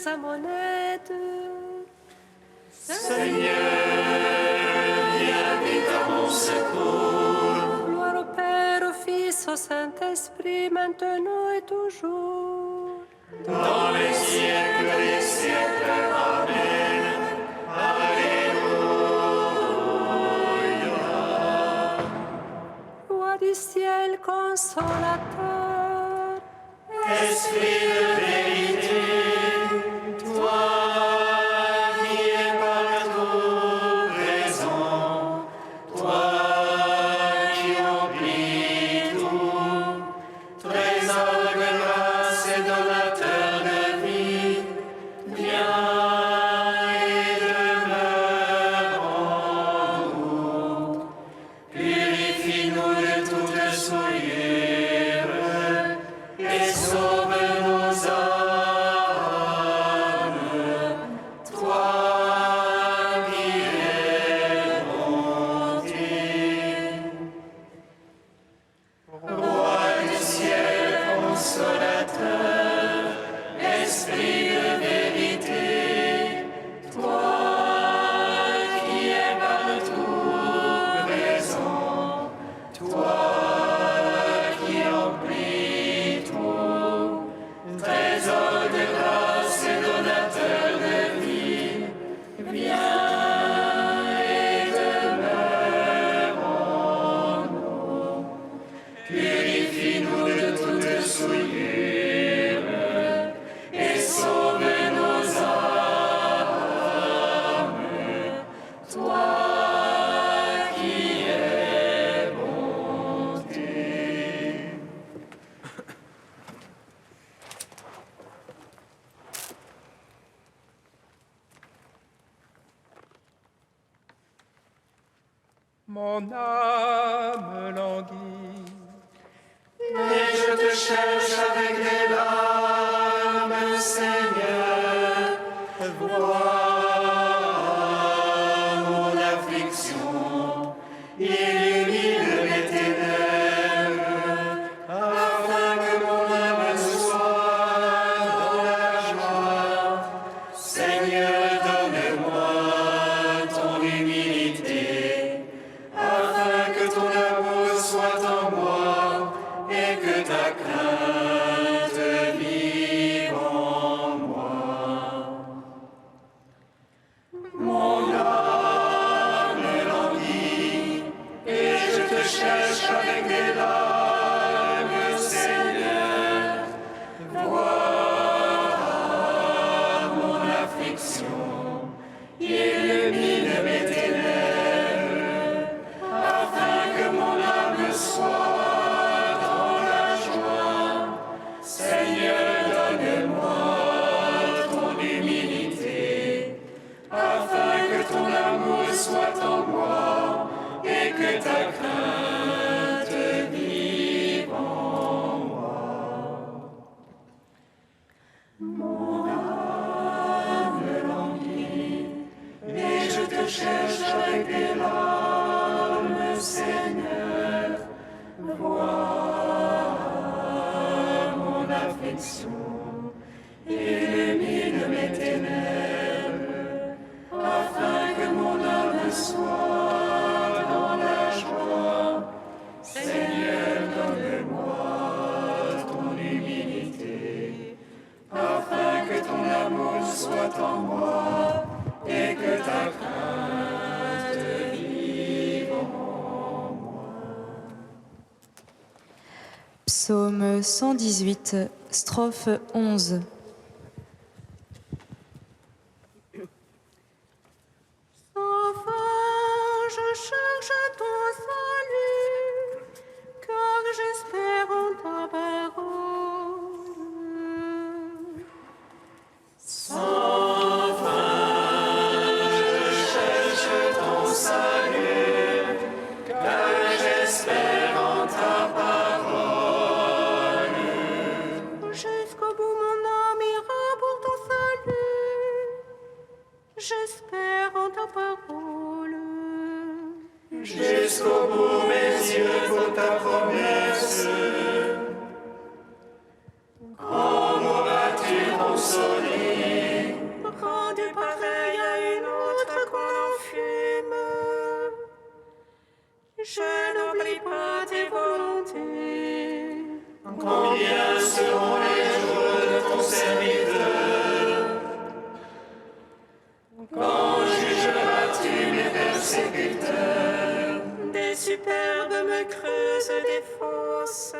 à mon aide. Seigneur, viens vite à mon secours. Gloire au Père, au Fils, au Saint-Esprit, maintenant et toujours. Dans les siècles des siècles. Amen. Alléluia. Roi du ciel consolateur, Esprit de vérité, toi qui es partout présent, toi qui emplis tout, trésor de grâce et donateur de vie, viens et demeure en nous. Purifie-nous de toute souillure et sauve nos âmes. Toi qui es bonté. Roi du ciel consolateur, Esprit de vérité, toi qui es partout présent, toi qui emplis tout, trésor de grâce et donateur de vie, viens et demeure en nous. Purifie-nous de toute souillure et sauve nos âmes. Toi qui es bonté. Mon âme languit, Et je te cherche avec des larmes, Seigneur. Vois mon affliction, illumine mes ténèbres, afin que mon âme soit dans la joie. Seigneur, donne-moi ton humilité, afin que ton amour soit en moi et que ta crainte vive en moi. Mon âme languit et je te cherche avec des larmes, Seigneur. Vois mon affliction, illumine mes ténèbres, afin que mon âme soit dans la joie. Seigneur, donne-moi ton humilité, afin que ton amour soit en moi et que ta crainte vive en moi. Mon âme languit et je te cherche avec des larmes, Seigneur. Vois mon affliction, illumine mes ténèbres, afin que mon âme soit dans la joie. Seigneur, donne-moi ton humilité, afin que ton amour soit en moi et que ta crainte vive en moi. Psaume 118, strophe 11. Enfin, je cherche ton salut, car j'espère en ta parole. Sans fin, je cherche ton salut, car j'espère en ta parole. Jusqu'au bout, mon âme ira pour ton salut. J'espère en ta parole. Jusqu'au bout, mes yeux pour ta promesse. Quand m'auras-tu consolé? Combien seront les jours de ton serviteur? Quand jugeras-tu mes persécuteurs? Des superbes me creusent des fosses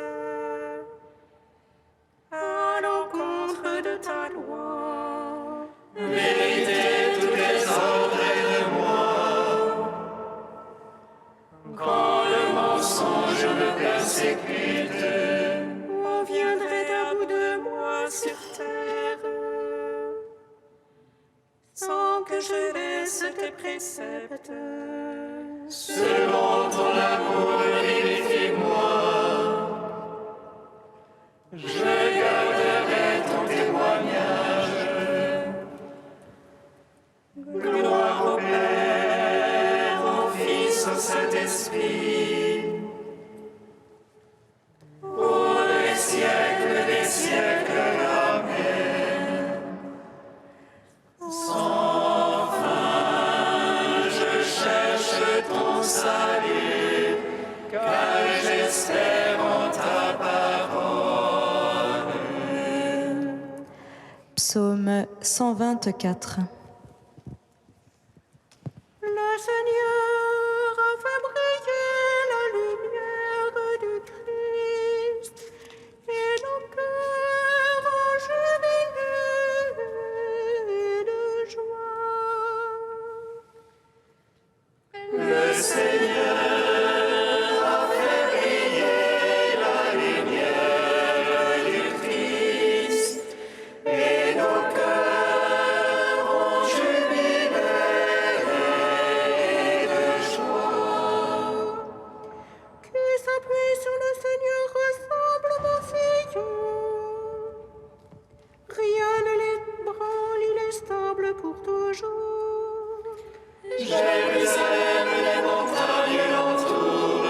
à l'encontre de ta loi. Vérité, tous les ordres de moi. Quand le mensonge me persécute, On viendrait à bout de moi sur terre, sans que je laisse tes préceptes. selon ton amour, vivifie-moi. Je garderai ton témoignage. Gloire au Père, au Fils, au Saint-Esprit, pour les siècles des siècles. Amen. Sans fin, je cherche ton salut, car j'espère en ta parole. Psaume 124. Le Seigneur a fait briller la lumière du Christ, et nos cœurs ont jubilé de joie. Le Seigneur a fait briller la lumière du Christ, et nos cœurs ont jubilé de joie. Qui s'appuie sur le Seigneur ressemble au Mont Sion. Rien ne l'ébranle, il est stable pour toujours. Jérusalem, les montagnes l'entourent.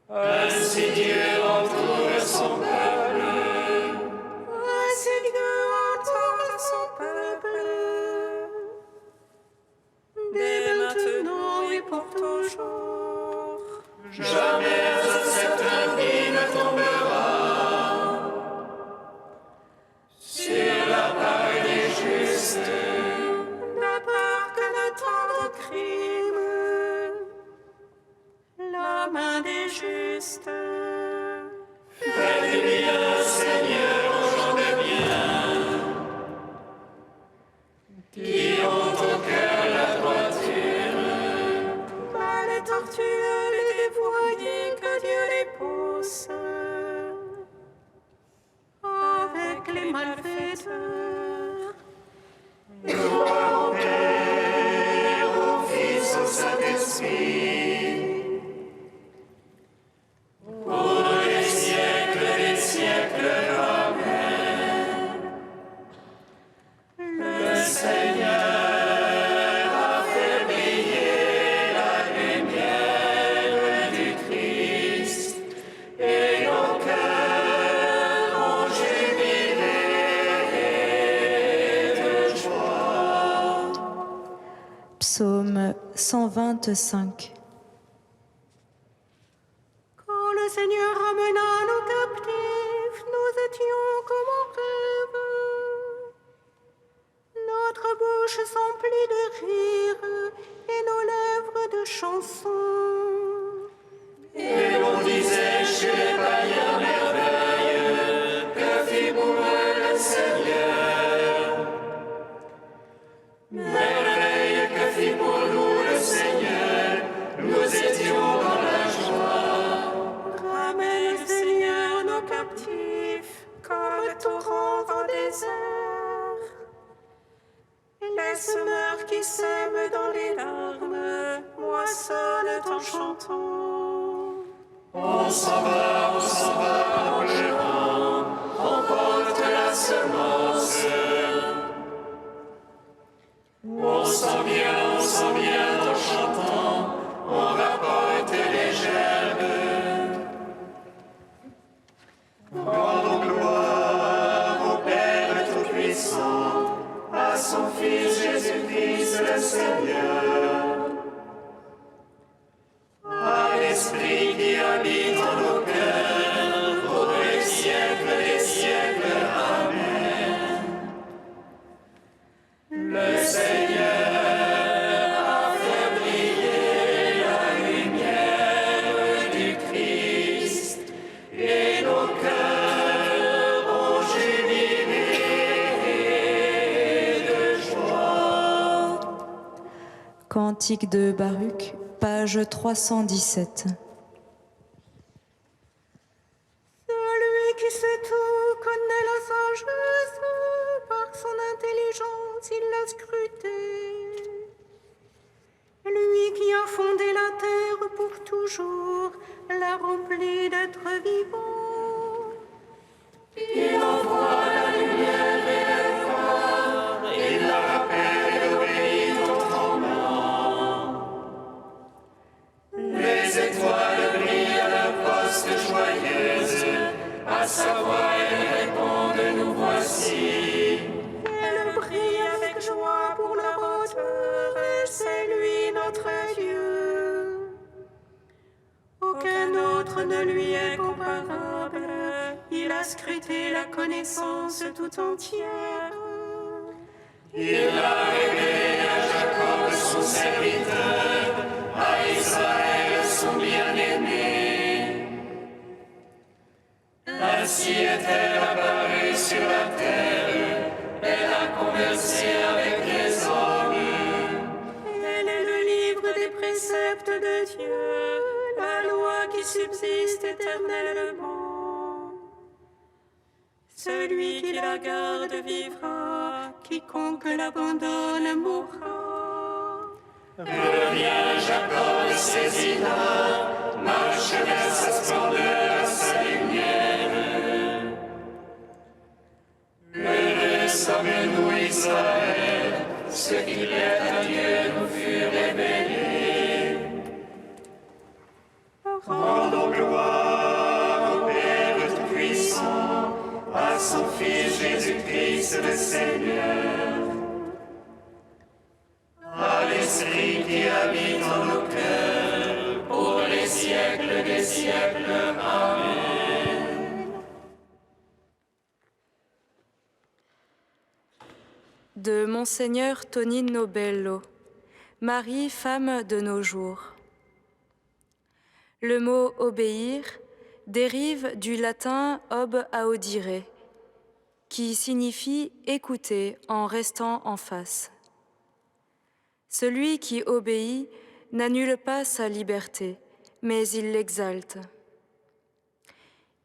Ainsi Dieu entoure son peuple. Ainsi Dieu entoure son peuple, dès maintenant et pour toujours. Jamais cet impie ne tombera. Sur la part des justes, La part que de tant de crimes, la main des justes. fais du bien, Seigneur, aux gens de bien, qui ont au cœur la droiture. Mal et tortueux les dévoyés, que Dieu les pousse. Avec les malfaiteurs, Gloire au Père, au Fils, au Saint-Esprit, pour les siècles des siècles. Amen. Le Seigneur a fait briller la lumière du Christ, et nos cœurs ont jubilé de joie. Psaume 125. quand le Seigneur ramena nos captifs, nous étions comme en rêve. Notre bouche s'emplit de rire et nos lèvres de chansons. Et l'on disait chez les païens merveilleux, que fit pour eux le Seigneur. Merveille que fit pour nous le Seigneur, nous étions dans la joie. Ramène, Seigneur, nos captifs, comme torrent en désert. Les semeurs qui sèment dans les larmes moissonnent en chantant. On s'en va en pleurant, on porte la semence. On s'en vient en chantant, on rapporte les gerbes. Rendons gloire au Père Tout-Puissant, à son Fils Jésus-Christ le Seigneur. À l'Esprit qui habite en nos cœurs, pour les siècles des siècles. Amen. Le Seigneur a fait briller la lumière du Christ, et nos cœurs ont jubilé de joie. Cantique de Baruch, page 317. Celui qui sait tout connaît la sagesse, par son intelligence il l'a scruté. Lui qui a fondé la terre pour toujours, l'a remplie d'êtres vivants. Il envoie la lumière et l'éclair, il la rappelle et obéit au tremblement. Les étoiles brillent à leur poste joyeuse, à sa voix elles répondent, nous voici. Elle brille avec joie pour leur auteur, et c'est lui notre Dieu. Aucun autre ne lui est comparable, il a scruté la connaissance tout entière. Il a révélé à Jacob son serviteur, à Israël son bien-aimé. Ainsi est-elle apparue sur la terre, elle a conversé avec les hommes. Elle est le livre des préceptes de Dieu, la loi qui subsiste éternellement. Celui qui la garde vivra, quiconque l'abandonne mourra. Reviens Jacob, saisis-la, marche vers sa splendeur, sa lumière. Heureux sommes-nous Israël, ce qui plaît à Dieu nous fut révélé. Rendons gloire au Père Tout-Puissant, à son Fils Jésus-Christ le Seigneur, à l'Esprit qui habite en nos cœurs, pour les siècles des siècles. Amen. De Monseigneur Tonino Bello, Marie, femme de nos jours. Le mot obéir dérive du latin ob audire, qui signifie écouter en restant en face. Celui qui obéit n'annule pas sa liberté, mais il l'exalte.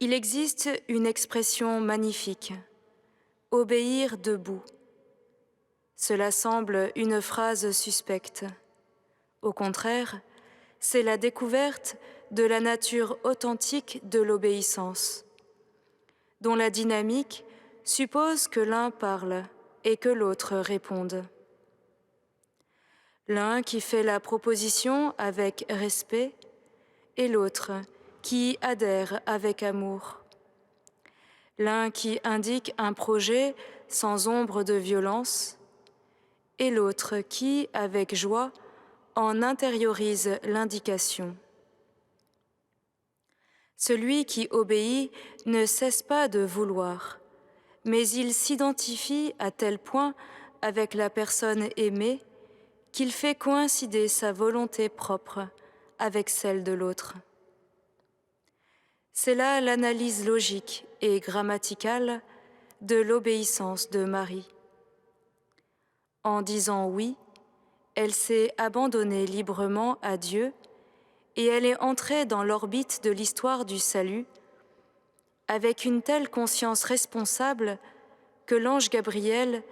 Il existe une expression magnifique, obéir debout. Cela semble une phrase suspecte. Au contraire, c'est la découverte de la nature authentique de l'obéissance, dont la dynamique suppose que l'un parle et que l'autre réponde. L'un qui fait la proposition avec respect et l'autre qui adhère avec amour. L'un qui indique un projet sans ombre de violence et l'autre qui, avec joie, en intériorise l'indication. Celui qui obéit ne cesse pas de vouloir, mais il s'identifie à tel point avec la personne aimée qu'il fait coïncider sa volonté propre avec celle de l'autre. C'est là l'analyse logique et grammaticale de l'obéissance de Marie. En disant oui, elle s'est abandonnée librement à Dieu et elle est entrée dans l'orbite de l'histoire du salut avec une telle conscience responsable que l'ange Gabriel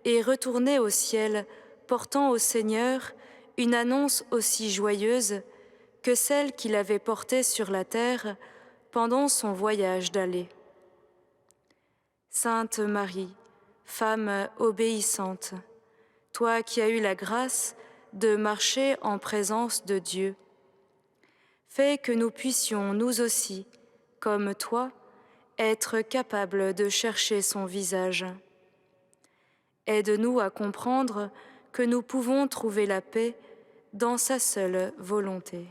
est retourné au ciel portant au Seigneur une annonce aussi joyeuse que celle qu'il avait portée sur la terre pendant son voyage d'aller. Sainte Marie, femme obéissante, toi qui as eu la grâce de marcher en présence de Dieu, fais que nous puissions, nous aussi, comme toi, être capables de chercher son visage. Aide-nous à comprendre que nous pouvons trouver la paix dans sa seule volonté.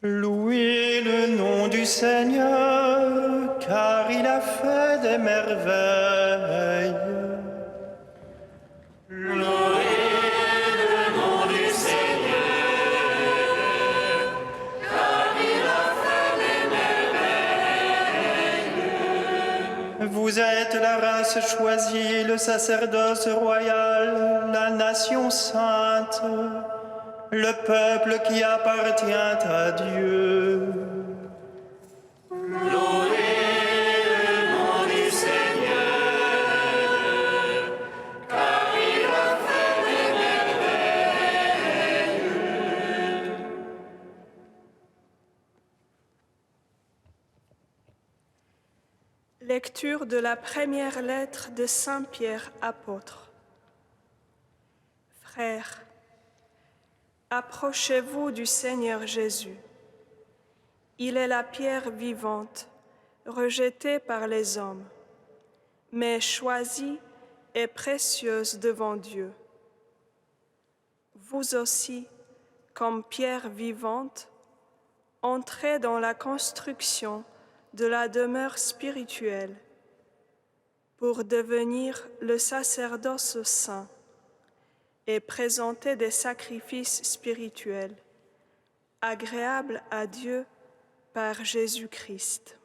Louez le nom du Seigneur, car il a fait des merveilles. Vous êtes la race choisie, le sacerdoce royal, la nation sainte, le peuple qui appartient à Dieu. Lecture de la première lettre de Saint Pierre apôtre. Frères, approchez-vous du Seigneur Jésus. Il est la pierre vivante, rejetée par les hommes, mais choisie et précieuse devant Dieu. Vous aussi, comme pierre vivante, entrez dans la construction de la demeure spirituelle pour devenir le sacerdoce saint et présenter des sacrifices spirituels agréables à Dieu par Jésus-Christ.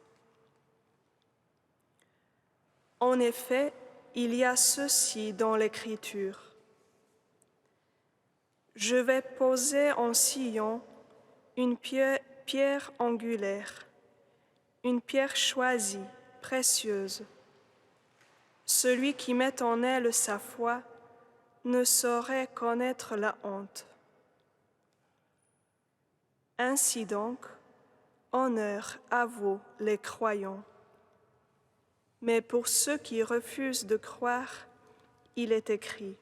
En effet, il y a ceci dans l'Écriture. Je vais poser en Sion une pierre angulaire, une pierre choisie, précieuse. Celui qui met en elle sa foi ne saurait connaître la honte. Ainsi donc, honneur à vous les croyants. Mais pour ceux qui refusent de croire, il est écrit: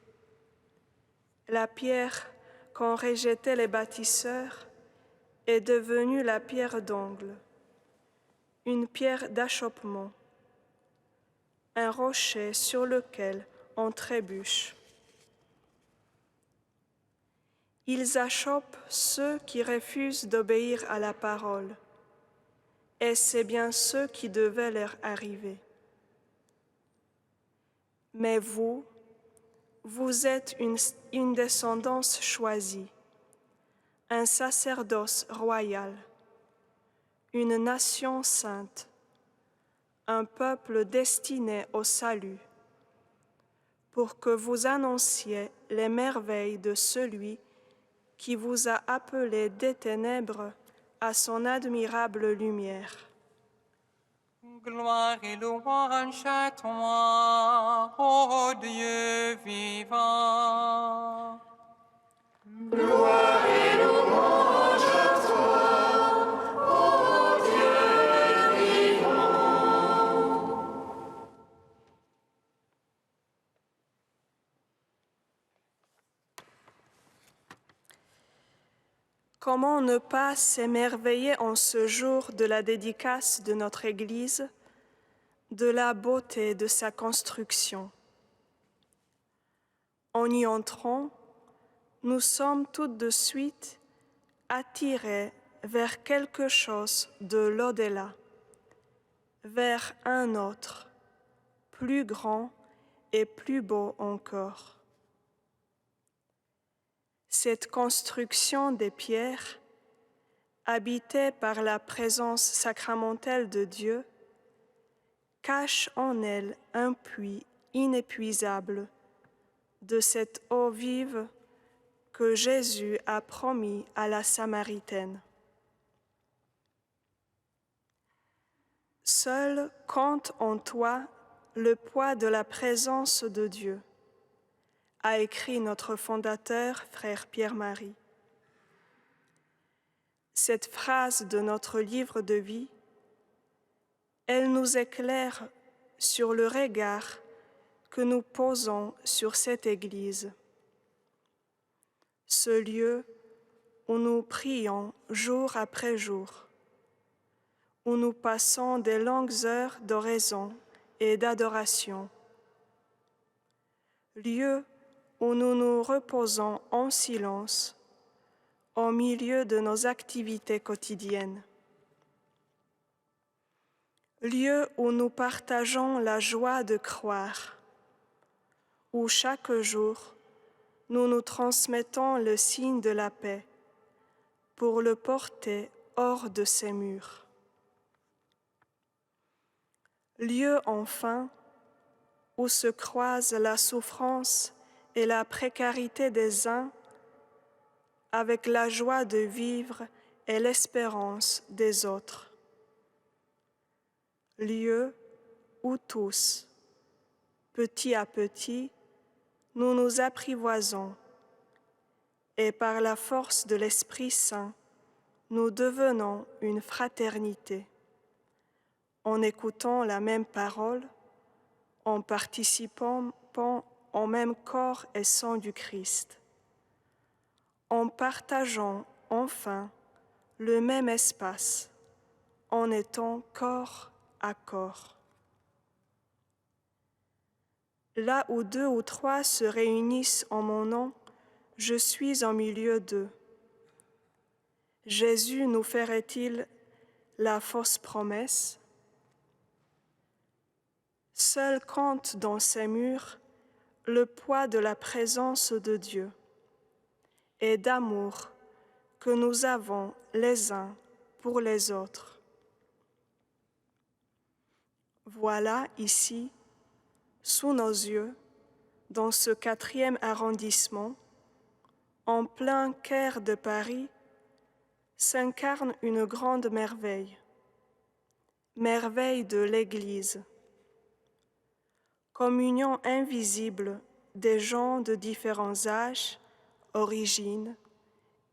la pierre qu'ont rejetée les bâtisseurs est devenue la pierre d'angle, une pierre d'achoppement, un rocher sur lequel on trébuche. Ils achoppent ceux qui refusent d'obéir à la parole, et c'est bien ce qui devait leur arriver. Mais vous êtes une descendance choisie, un sacerdoce royal, une nation sainte, un peuple destiné au salut, pour que vous annonciez les merveilles de celui qui vous a appelé des ténèbres à son admirable lumière. Gloire et louange à toi, ô Dieu vivant. Gloire et louange à toi, ô Dieu vivant. Comment ne pas s'émerveiller en ce jour de la dédicace de notre Église, de la beauté de sa construction. En y entrant, nous sommes tout de suite attirés vers quelque chose de l'au-delà, vers un autre, plus grand et plus beau encore. Cette construction des pierres, habitée par la présence sacramentelle de Dieu, cache en elle un puits inépuisable de cette eau vive que Jésus a promis à la Samaritaine. Seul compte en toi le poids de la présence de Dieu, a écrit notre fondateur, frère Pierre-Marie. Cette phrase de notre livre de vie, elle nous éclaire sur le regard que nous posons sur cette Église, ce lieu où nous prions jour après jour, où nous passons des longues heures d'oraison et d'adoration, lieu où nous nous reposons en silence, au milieu de nos activités quotidiennes. Lieu où nous partageons la joie de croire, où chaque jour nous nous transmettons le signe de la paix pour le porter hors de ces murs. Lieu enfin où se croisent la souffrance et la précarité des uns avec la joie de vivre et l'espérance des autres. Lieu où tous, petit à petit, nous nous apprivoisons et par la force de l'Esprit Saint, nous devenons une fraternité en écoutant la même parole, en participant au même corps et sang du Christ, en partageant enfin le même espace, en étant corps à corps. Là où 2 ou 3 se réunissent en mon nom, je suis au milieu d'eux. Jésus nous ferait-il la fausse promesse? Seul compte dans ces murs le poids de la présence de Dieu et d'amour que nous avons les uns pour les autres. Voilà ici, sous nos yeux, dans ce 4e arrondissement, en plein cœur de Paris, s'incarne une grande merveille, merveille de l'Église, communion invisible des gens de différents âges, origines,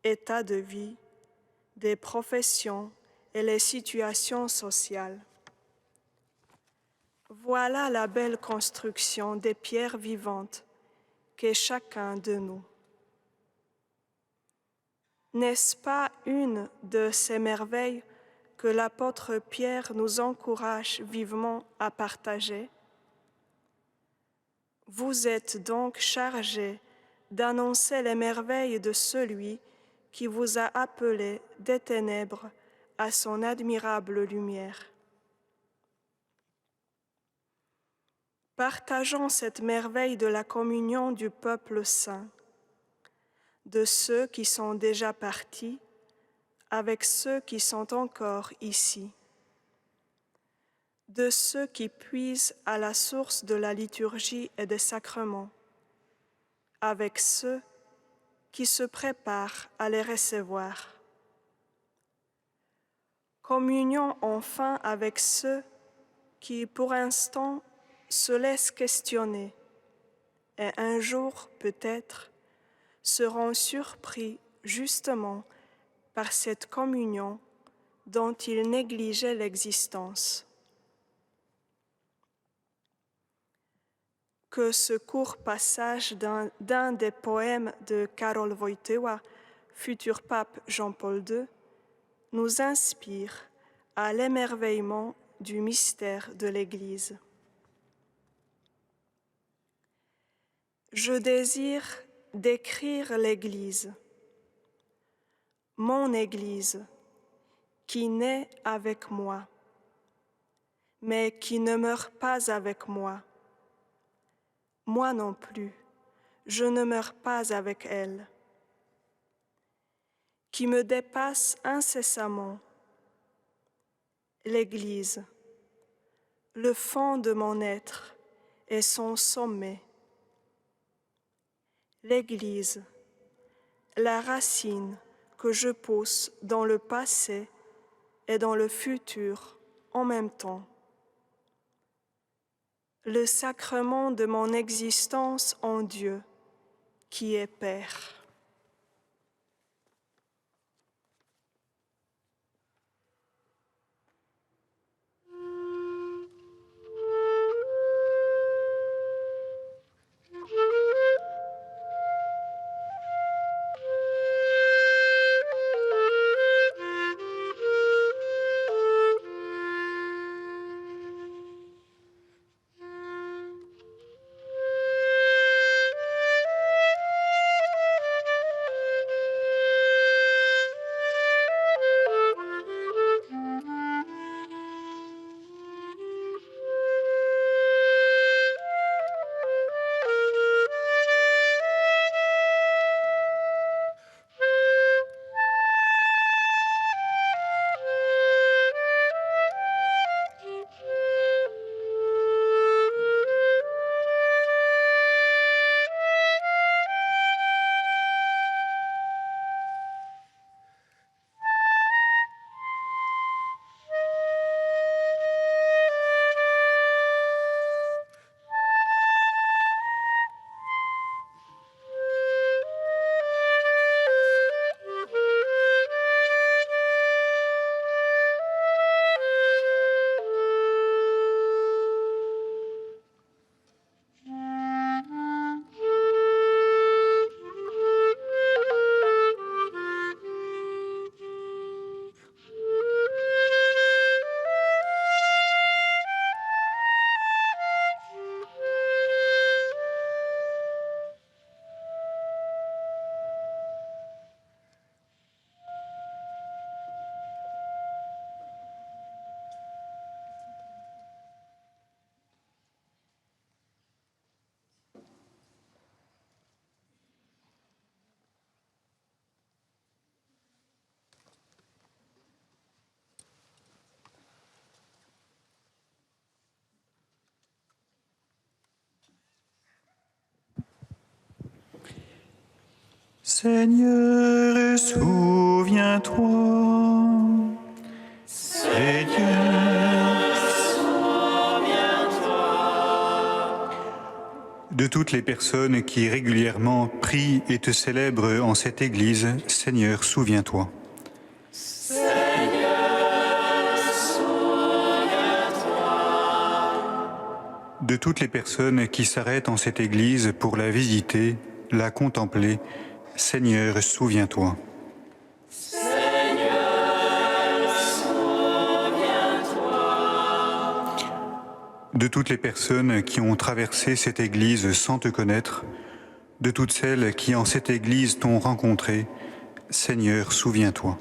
états de vie, des professions et les situations sociales. Voilà la belle construction des pierres vivantes qu'est chacun de nous. N'est-ce pas une de ces merveilles que l'apôtre Pierre nous encourage vivement à partager? Vous êtes donc chargés d'annoncer les merveilles de celui qui vous a appelés des ténèbres à son admirable lumière. Partageons cette merveille de la communion du peuple saint, de ceux qui sont déjà partis avec ceux qui sont encore ici, de ceux qui puisent à la source de la liturgie et des sacrements, avec ceux qui se préparent à les recevoir. Communion enfin avec ceux qui, pour l'instant, se laissent questionner et un jour, peut-être, seront surpris justement par cette communion dont ils négligeaient l'existence. Que ce court passage d'un des poèmes de Karol Wojtyła, futur pape Jean-Paul II, nous inspire à l'émerveillement du mystère de l'Église. Je désire décrire l'Église, mon Église, qui naît avec moi, mais qui ne meurt pas avec moi. Moi non plus, je ne meurs pas avec elle, qui me dépasse incessamment. L'Église, le fond de mon être et son sommet. L'Église, la racine que je pousse dans le passé et dans le futur en même temps. Le sacrement de mon existence en Dieu, qui est Père. Seigneur, souviens-toi. Seigneur, souviens-toi. De toutes les personnes qui régulièrement prient et te célèbrent en cette Église, Seigneur, souviens-toi. De toutes les personnes qui s'arrêtent en cette Église pour la visiter, la contempler, Seigneur, souviens-toi. Seigneur, souviens-toi. De toutes les personnes qui ont traversé cette Église sans te connaître, de toutes celles qui en cette Église t'ont rencontré, Seigneur, souviens-toi.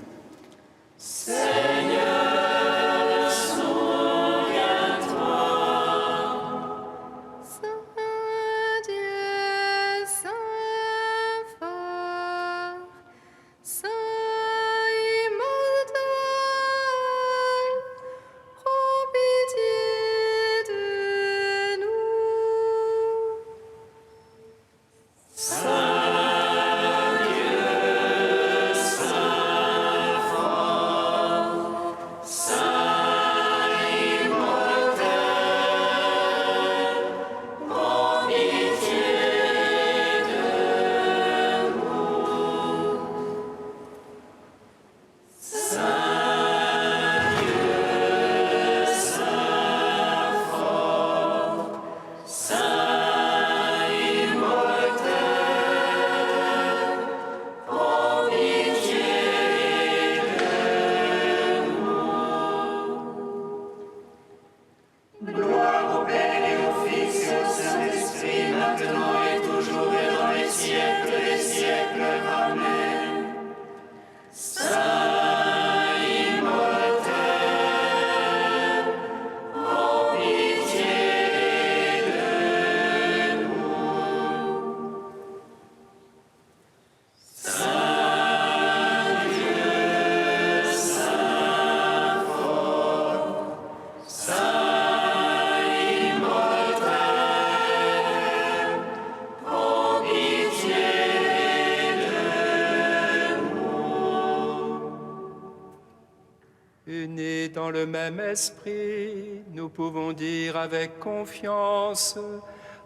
Unis dans le même esprit, nous pouvons dire avec confiance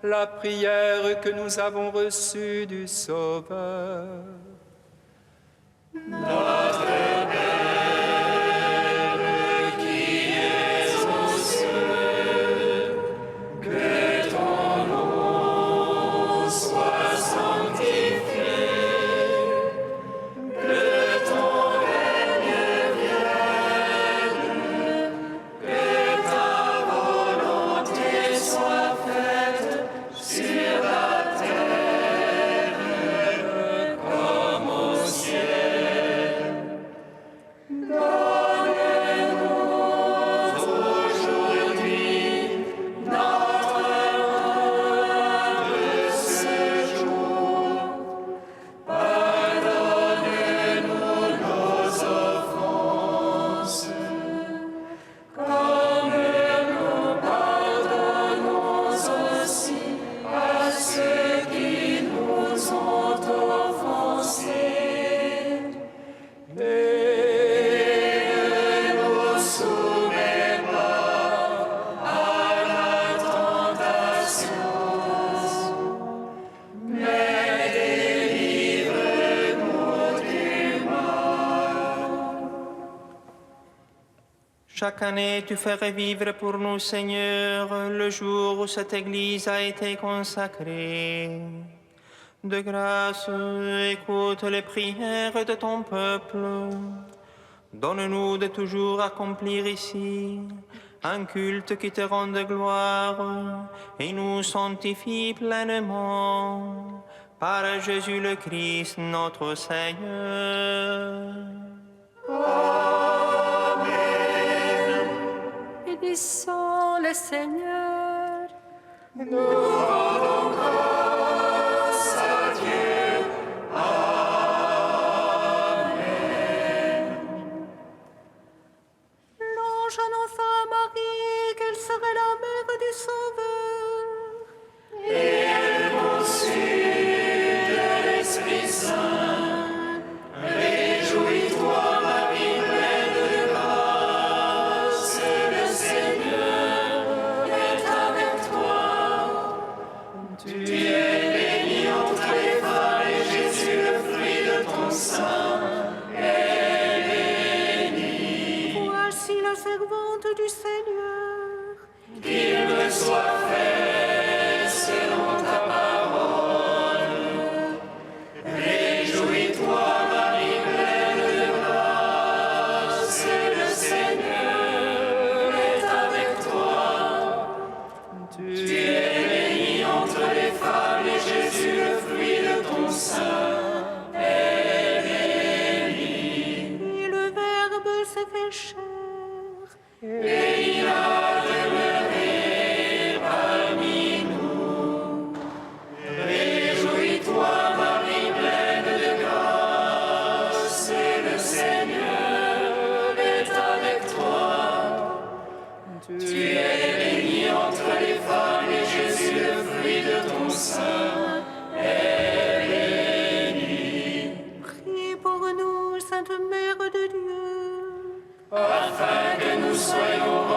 la prière que nous avons reçue du Sauveur. Notre Père qui es aux cieux, que ton nom soit sanctifié, que ton règne vienne, que ta volonté soit faite sur la terre comme au ciel. Donne-nous aujourd'hui notre pain de ce jour. Pardonne-nous nos offenses, comme nous pardonnons aussi à ceux qui nous ont offensés. Et ne nous soumets pas à la tentation, mais délivre-nous du mal. Chaque année, tu fais revivre pour nous, Seigneur, le jour où cette Église a été consacrée. De grâce, écoute les prières de ton peuple. Donne-nous de toujours accomplir ici un culte qui te rende gloire et nous sanctifie pleinement. Par Jésus le Christ, notre Seigneur. Bénissons le Seigneur. L'ange annonça à Marie qu'elle serait la mère du Sauveur. Et elle conçut de l'Esprit Saint. chair. Et il a demeuré parmi nous. Réjouis-toi, Marie, pleine de grâce, et le Seigneur est avec toi. Tu es bénie entre les femmes, et Jésus, le fruit de ton sein, est béni. Prie pour nous, Sainte Mère de Dieu, Afin que nous soyons